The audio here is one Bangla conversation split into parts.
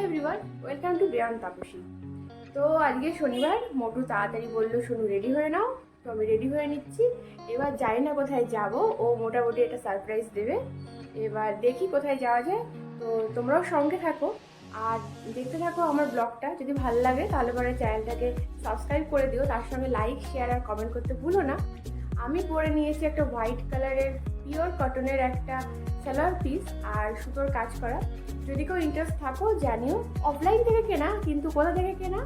এভরিওয়ান, ওয়েলকাম টু বিয়ন তাপসী। তো আজকে শনিবার, মোটু তাড়াতাড়ি বললো সোনু রেডি হয়ে নাও। তো আমি রেডি হয়ে নিচ্ছি। এবার জানি না কোথায় যাব, ও মোটামুটি একটা সারপ্রাইজ দেবে। এবার দেখি কোথায় যাওয়া যায়। তো তোমরাও সঙ্গে থাকো আর দেখতে থাকো আমার ব্লগটা। যদি ভালো লাগে তাহলে পরে চ্যানেলটাকে সাবস্ক্রাইব করে দিও, তার সঙ্গে লাইক, শেয়ার আর কমেন্ট করতে ভুলো না। আমি পরে নিয়েছি একটা হোয়াইট কালারের পিওর কটনের একটা সালোয়ার পিস আর সুতোর কাজ করা। যদি কেউ ইন্টারেস্ট থাকো জানিও। অফলাইন থেকে কেনা, কিন্তু কোথা থেকে কেনা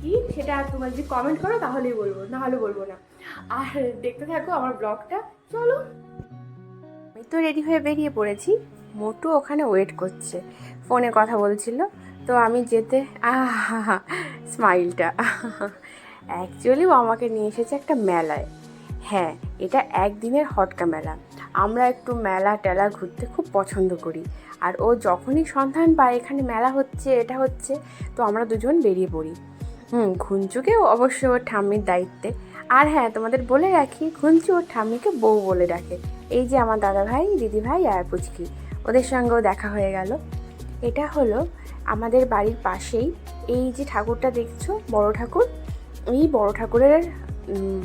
কি সেটা তোমরা যদি কমেন্ট করো তাহলেই বলবো, না হলে বলবো না। আর দেখতে থাকো আমার ব্লগটা। চলো, আমি তো রেডি হয়ে বেরিয়ে পড়েছি। মোটু ওখানে ওয়েট করছে, ফোনে কথা বলছিল। তো আমি যেতে স্মাইলটা অ্যাকচুয়ালি ও আমাকে নিয়ে এসেছে একটা মেলায়। হ্যাঁ, এটা একদিনের হটকা মেলা। আমরা একটু মেলা টেলা ঘুরতে খুব পছন্দ করি। আর ও যখনই সন্ধান পায় এখানে মেলা হচ্ছে, এটা হচ্ছে, তো আমরা দুজন বেরিয়ে পড়ি। ঘুঞ্চুকেও অবশ্য ওর ঠাম্মির দায়িত্বে। আর হ্যাঁ, তোমাদের বলে রাখি, ঘুঞ্চু ওর ঠাম্মিকে বউ বলে ডাকে। এই যে আমার দাদা ভাই, দিদি ভাই আর পুচকি, ওদের সঙ্গেও দেখা হয়ে গেল। এটা হলো আমাদের বাড়ির পাশেই এই যে ঠাকুরটা দেখছো, বড় ঠাকুর, এই বড় ঠাকুরের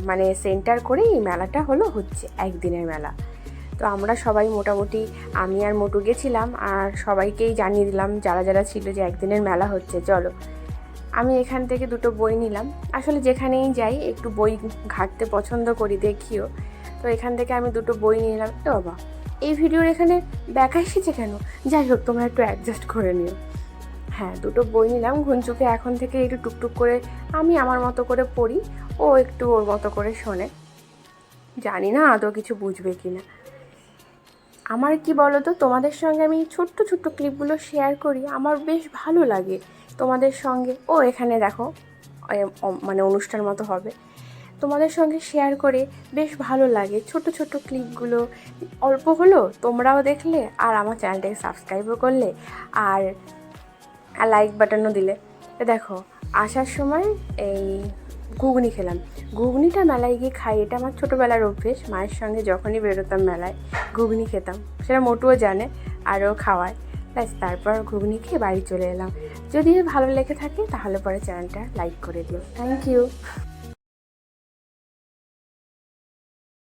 মানে সেন্টার করে এই মেলাটা হচ্ছে একদিনের মেলা। তো আমরা সবাই মোটামুটি, আমি আর মোটু গেছিলাম আর সবাইকেই জানিয়ে দিলাম যারা যারা ছিল যে একদিনের মেলা হচ্ছে, চলো। আমি এখান থেকে দুটো বই নিলাম। আসলে যেখানেই যাই একটু বই ঘাঁটতে পছন্দ করি, দেখিও। তো এখান থেকে আমি দুটো বই নিলাম। তো বাবা, এই ভিডিওর এখানে ব্যাকা এসেছে কেন? যাই হোক, তোমরা একটু অ্যাডজাস্ট করে নিও। হ্যাঁ, দুটো বই নিলাম। ঘুঞ্চুকে এখন থেকে একটু টুকটুক করে আমি আমার মতো করে পড়ি, ও একটু ওর মতো করে শোনে। জানি না আদৌ কিছু বুঝবে কি না। আমার কি বলো তো, তোমাদের সঙ্গে আমি ছোট্ট ছোট্ট ক্লিপগুলো শেয়ার করি, আমার বেশ ভালো লাগে তোমাদের সঙ্গে। ও এখানে দেখো, মানে অনুষ্ঠান মতো হবে, তোমাদের সঙ্গে শেয়ার করে বেশ ভালো লাগে। ছোট ছোট ক্লিপগুলো অল্প হলো, তোমরাও দেখলে আর আমার চ্যানেলটাকে সাবস্ক্রাইবও করলে আর লাইক বাটনও দিলে। দেখো, আসার সময় এই ঘুগনি খেলাম। ঘুগনিটা মেলায় গিয়ে খাই, এটা আমার ছোটোবেলার অভ্যেস। মায়ের সঙ্গে যখনই বেরোতাম মেলায় ঘুগনি খেতাম, সেটা মোটুও জানে, আরও খাওয়ায়। ব্যাস, তারপর ঘুগনি খেয়ে বাড়ি চলে এলাম। যদি ভালো লেগে থাকে তাহলে পরে চ্যানেলটা লাইক করে দিও। Thank you.